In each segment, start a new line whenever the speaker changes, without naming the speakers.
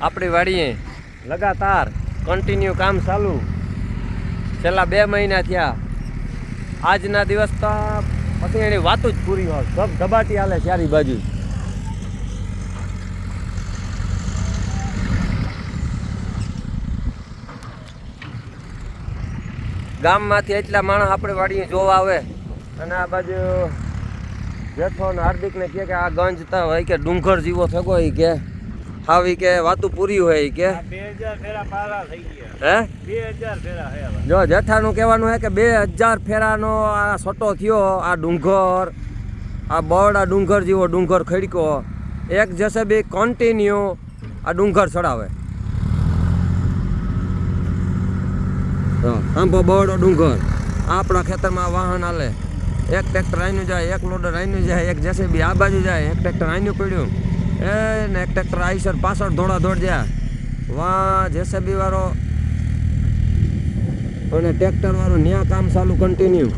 આપણી વાડીએ લગાતાર કન્ટિન્યુ કામ ચાલુ છેલ્લા 2 મહિના થયા. આજના દિવસ તો પછી એની વાતું જ પૂરી હોય. ધબાટી હાલે ચારી બાજુ. ગામમાંથી એટલા માણસ આપણે વાડીએ જોવા આવે અને આ બાજુ જેઠો ને હાર્દિકને કહે કે આ ગંજ તો હોય કે ડુંગર જેવો થયો એ કે આવી કે વાતું પૂરી હોય કે
2000 ફેરા પારા થઈ ગયા.
હે
2000 ફેરા હે.
જો જેઠાનું કહેવાનું છે કે 2000 ફેરાનો આ સટો થયો. આ ડુંગર આ બરડા ડુંગર જેવો ડુંગર ખડકો એક જશે બી કન્ટિન્યુ આ ડુંગર ચડાવે. આંબો બરડો ડુંગર આપણા ખેતરમાં વાહન હાલે. એક ટ્રેક્ટર આઈનું જાય, એક લોડર આઈનું જાય, એક જેસીબી આ બાજુ જાય, એક ટ્રેક્ટર આઈનું પડ્યું ને એક ટ્રેક્ટર આઈસર પાછળ દોડા દોડ જાય. વાહ જેસીબી વાળો અને ટ્રેક્ટર વાળો ન્યા કામ ચાલુ કન્ટિન્યુ.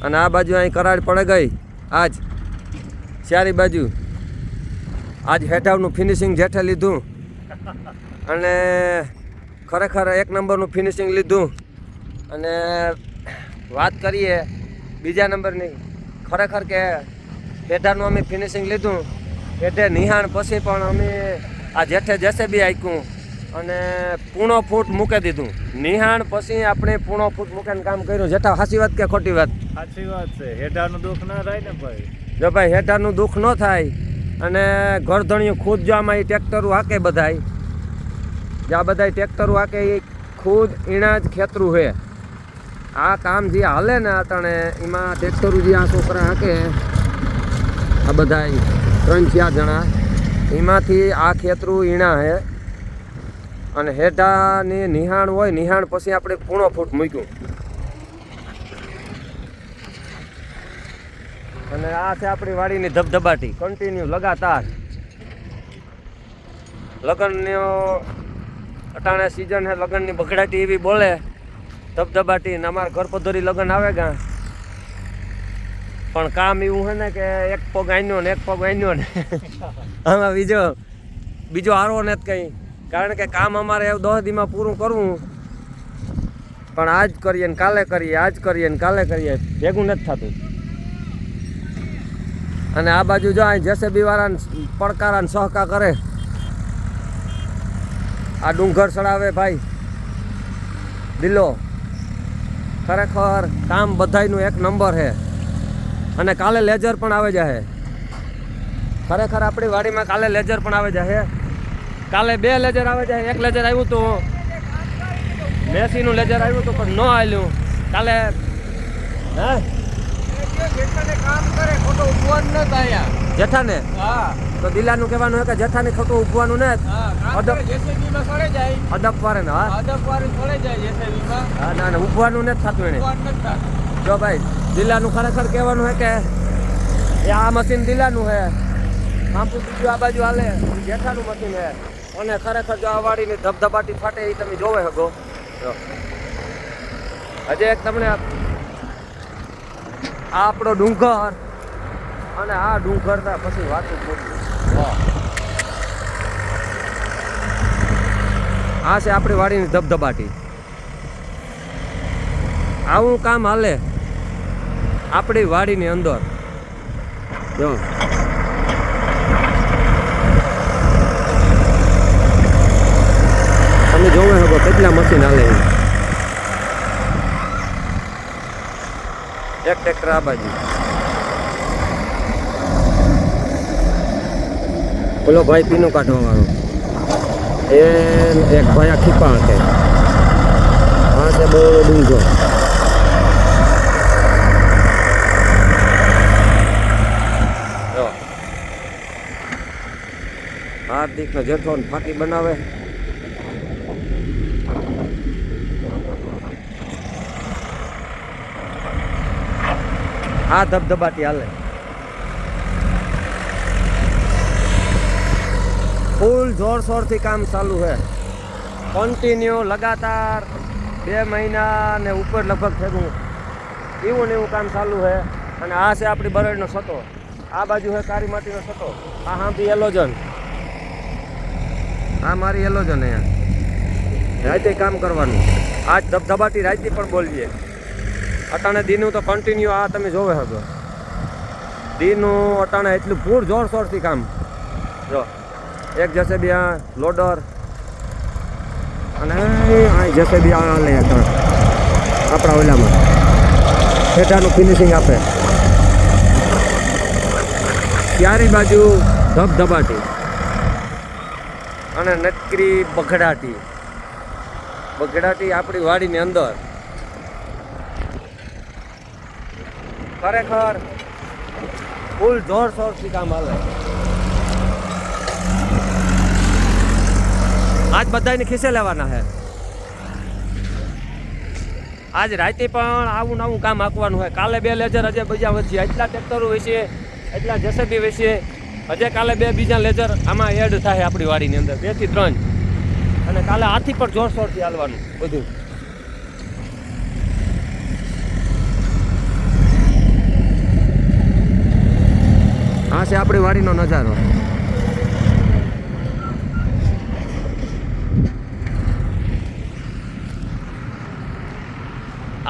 અને આ બાજુ અહીં કરાડ પડે ગઈ આજ ચારી બાજુ. આજ હેઠાવનું ફિનિશિંગ જેઠે લીધું અને ખરેખર 1 નંબરનું ફિનિશિંગ લીધું. અને વાત કરીએ બીજા નંબરની, ખરેખર કે હેઠાનું અમે ફિનિશિંગ લીધું. હેઠે નિહાણ પછી પણ અમે આ જેઠે જેસીબી આંક્યું અને પૂણો ફૂટ મૂકી દીધું. નિહાણ પછી આપણે પૂણો ફૂટ મૂકીને કામ કર્યું. જેઠા સાચી વાત કે ખોટી વાત?
સાચી વાત છે. હેઠાનું દુઃખ ના થાય ને ભાઈ.
જો ભાઈ હેઠાનું દુઃખ ન થાય અને ઘરધણીયું ખુદ જો આમાં એ ટ્રેક્ટરો હાકે બધાય, જ્યાં બધાય ટ્રેક્ટરો હાકે એ ખુદ એના જ ખેતરું છે. આ કામ જે હાલે ને અટાણે એમાં ટ્રેક્ટરો જે આ છોકરા હાકે આ બધાય 3-4 જણા એમાંથી આ ખેતરું ઈણા છે. અને હેઠાની નિહાણ હોય, નિહાણ પછી આપણે પૂણો ફૂટ મૂક્યું. અને આ છે આપણી વાડીની ધબધબાટી કન્ટિન્યુ લગાતાર. લગ્નનો અટાણે સિઝન છે, લગ્નની બગડાટી એવી બોલે ધબધબાટી. ને અમારા ઘર પધોરી લગ્ન આવે ગા પણ કામ એવું છે ને કે એક પગ આન્યો ને એક પગ આન્યો ને આમાં બીજો હારો નથી કંઈ. કારણ કે કામ અમારે એવું 10 દીમાં પૂરું કરવું પણ આજ કરીએ ને કાલે કરીએ, આજ કરીએ ને કાલે કરીએ, ભેગું નથી થતું. અને આ બાજુ જો અહીં જેસીબી વાળાને પડકારાને સહકાર કરે. આ ડુંગર ચડાવે ભાઈ દિલો. ખરેખર કામ બધાયનું 1 નંબર છે. અને કાલે લેજર પણ આવે જાય. ખરેખર આપણી વાડીમાં કાલે લેજર પણ આવે જાય. કાલે 2 લેજર આવે જાય. 1 લેજર આવ્યું હતું, મેસીનું લેજર આવ્યું હતું પણ ન આવ્યું કાલે. હે કામ કરે ખોટું ઉભવાનું ન થાય જેઠાને. હા તો દિલાનું કહેવાનું કે જેઠાને ખોટું ઉભવાનું ને જેસીબીમાં સડે જાય અદબ વારે ને. હા અદબ વારે સડે જાય જેસીબીમાં. હા ના ના ઉભવાનું નથી થતું એને. જો ભાઈ દિલાનું ખરેખર કહેવાનું છે કે એ આ મશીન દિલાનું છે, આંપુ બીજું આ બાજુ હાલે જેઠાનું મશીન છે. અને ખરેખર જો આ વાડીની ધબધબાટી ફાટે એ તમે જોવે શકો. હજી એક તમને આ આપણો ડુંગર અને આ ડુંગર પછી વાતું પૂછું. આ છે આપણી વાડીની ધબધબાટી. આવું કામ હાલે આપણી વાડીની અંદર. જો તમે જોવે શકો કેટલા મશીન હાલે. એક ટ્રેક્ટર આ બાજુ, પેલો ભાઈ પીનું કાઢવા વાળો, એ એક ભાઈ આ ખીપા હશે. હા છે બહુ ડુંગર. હાર્દિક નો જેઠો ફાકી બનાવે. આ ધબધબાટી હાલે. ફૂલ જોરશોરથી કામ ચાલુ છે. કન્ટિન્યુ લગાતાર 2 મહિના ને ઉપર લગભગ થયું એવું ને એવું કામ ચાલુ છે. અને આ છે આપણી બરડનો સટો. આ બાજુ હે કારી માટીનો છતો. આ હાંભી એલોજન. આ મારી એલોજન અહીંયા રાતે કામ કરવાનું. આજ ધબધબાટી રાતે પણ બોલીએ. અટાણે દીનું તો કન્ટિન્યુ આ તમે જોવે હતો. દીનું અટાણે એટલું પૂર જોરશોરથી કામ. જો એક જેસીબી આ લોડર અને આ જેસીબી આ લે આપણા ઓલામાં હેઠાનું ફિનિશિંગ આપે. ચારી બાજુ ધબધબાટી અને નકરી બગડાટી આપણી વાડીની અંદર. ખરેખર ફૂલ જોરશોરથી કામ હાલે. આજ બધાને ખીસે લેવાના છે. આજ રાતે પણ આવું નવું કામ આંકવાનું હોય. કાલે 2 લેજર હજે બીજા વધશે. એટલા ટ્રેક્ટરો વિશે, એટલા જેસીબી વિશે હજે કાલે 2 બીજા લેજર આમાં એડ થાય આપણી વાડીની અંદર, 2 થી 3. અને કાલે આથી પણ જોરશોરથી હાલવાનું બધું. આ છે આપણી વાડીનો નજારો.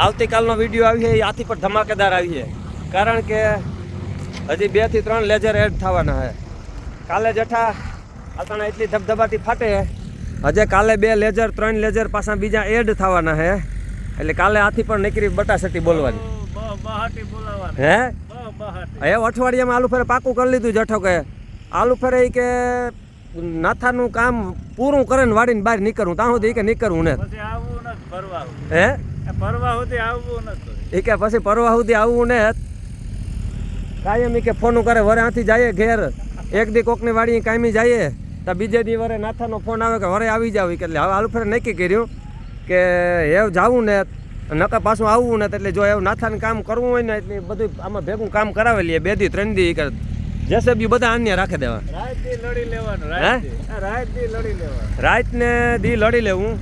આવતીકાલનો વિડીયો આવી છે એ આથી પણ ધમાકેદાર આવી છે. કારણ કે હજી 2 થી 3 લેજર એડ થવાના છે. કાલે જઠા અટાણે એટલી ધબધબાટી ફાટે. હજે કાલે 2 લેજર 3 લેજર પાછા બીજા એડ થવાના છે. એટલે કાલે આથી પણ નીકળી બટાસટી બોલવાની. હે અઠવાડિયામાં આલુ ફેરે પાકું કરી લીધું જઠો કે આલુ ફેરે કે નાથાનું કામ પૂરું કરે ને વાડીને બહાર નીકળવું ત્યાં સુધી કે નીકળવું ને હે એ કે પછી પરવા સુધી આવવું ને કાયમ કે ફોન કરે વરે આથી જાય ઘેર. એક દી કોકની વાડી કાયમી જાય તો બીજે દી વરે નાથાનો ફોન આવે કે વરે આવી જાવ. એટલે હવે આલુ ફેરે નક્કી કર્યું કે એવું જાવું ને નકા પાછું આવવું ને. એટલે જો એવું નાથાને કામ કરવું હોય ને એટલે બધું આમાં ભેગું કામ કરાવી લઈએ. 2 દી 3 દી જેસીબી બધા અન્ય રાખી દેવા. રાત ને દી લડી લેવું.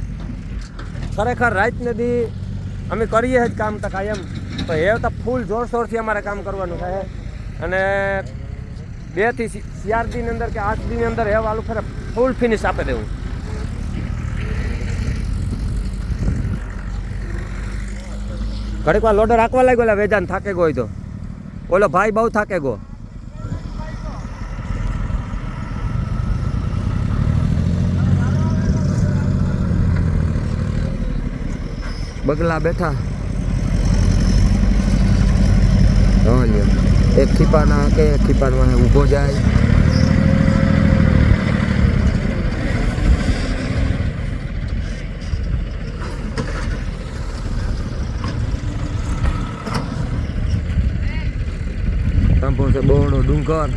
ખરેખર રાત ને દી અમે કરીએ જ કામ તો કાયમ. તો એ તો ફૂલ જોરશોરથી અમારે કામ કરવાનું થાય. અને 2 થી 4 દિન અંદર કે 8 દિન અંદર એ વાલું ફરે ફૂલ ફિનિશ આપી દેવું. ઘડીક વાર લોડર રાખવા લાગ્યો વેજાન થાકે ગયો તો ઓલો ભાઈ બહુ થાકે ગયો. બગલા બેઠા એક ખીપાના કે એક ખીપામાં ઊભો જાય. સાંભો છે બહોળો ડુંગર.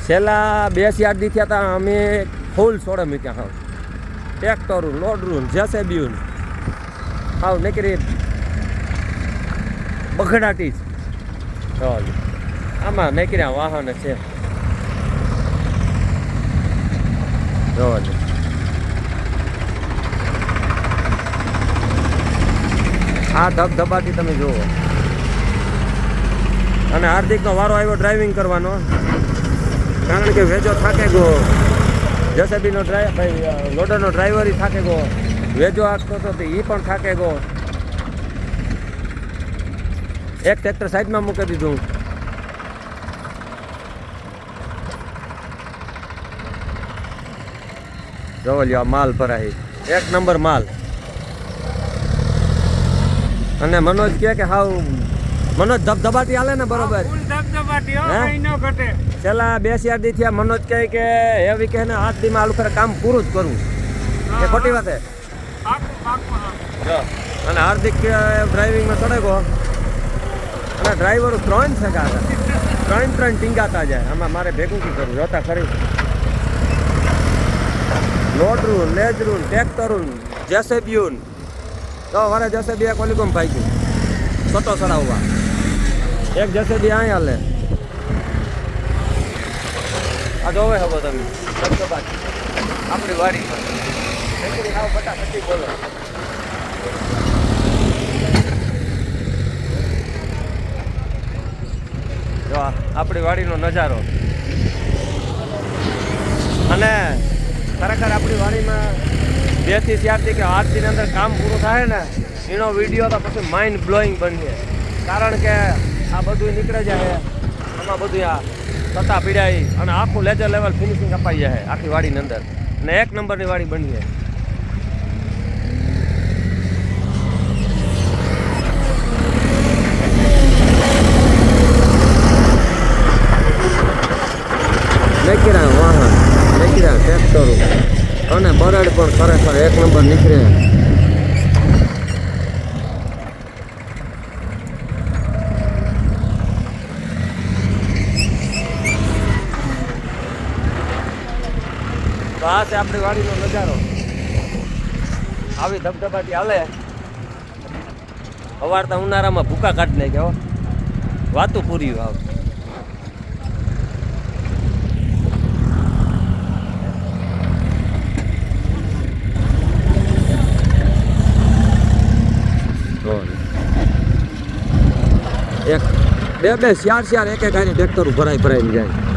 છેલ્લા 2 દી થયા હતા અમે ફૂલ છોડે મૂક્યા. હાવ ટ્રેક્ટરું લોડરું જેસીબીયું હાવ નીકળી બગડાટી જ આમાં નીકળ્યા વાહન છે. આ ધબધબાટી તમે જુઓ. અને હાર્દિકનો વારો આવ્યો ડ્રાઇવિંગ કરવાનો. કારણ કે વેજો થાકે ગયો. જેસીબીનો લોડરનો ડ્રાઈવર થાકે ગયો. વેજો આંકતો હતો તો એ પણ થાકે ગયો. એક ટ્રેક્ટર સાઈડમાં મૂકી દીધું. જોવો લ્યો માલ ભરાય 1 નંબર માલ. અને મનોજ કે હાવ મનોજ ધબધબાટી હાલે ને બરોબર. છેલ્લા 2 દી થયા મનોજ કહે કે એવી કે 8 દીમાં આલુ ફેરે કામ પૂરું જ કરવું. એ ખોટી વાત હે. અને હાર્દિક ડ્રાઇવિંગમાં ચડે ગયો. અને ડ્રાઈવરો 3 છે કાકા 3 ટીંગાતા જાય. આમાં મારે ભેગું કી કરવું જોતા ખરી. લોડરું લેજરું ટ્રેક્ટરું જેસીબીયું તો વરે જેસીબી એક ઓલીગમ ભાઈ ગયું છોટો ચડાવવા. એક જેસીબી અહીં હાલે. આ જોવે હવે તમે આપણી વાડીમાં ખેતરી હાવ ફટાફટી બોલો. જો આ આપણી વાડીનો નજારો. અને ખરેખર આપણી વાડીમાં 2 થી 4 થી કે 8 દિન અંદર કામ પૂરું થાય ને એનો વિડીયો તો પછી માઇન્ડ બ્લોઈંગ બનીએ. કારણ કે આ બધું નીકળે જાય, આમાં બધું આ તતા પીડાઈ અને આખું લેજર લેવલ ફિનિશિંગ અપાઈ જાય આખી વાડીની અંદર, અને 1 નંબરની વાડી બની જાય. નીકળ્યા વાહન, નીકળ્યા ટ્રેક્ટરો અને બરડ પણ ખરેખર 1 નંબર નીકળે. તો આ છે આપણી વાડીનો નજારો. આવી ધબધબાટી હાલે. અવારતા ઉનાળામાં ભૂકા કાઢી નાખ્યા, વાતું પૂરી વાવ. એક બે ચાર એક હારી ટ્રેક્ટર ભરાઈ જાય.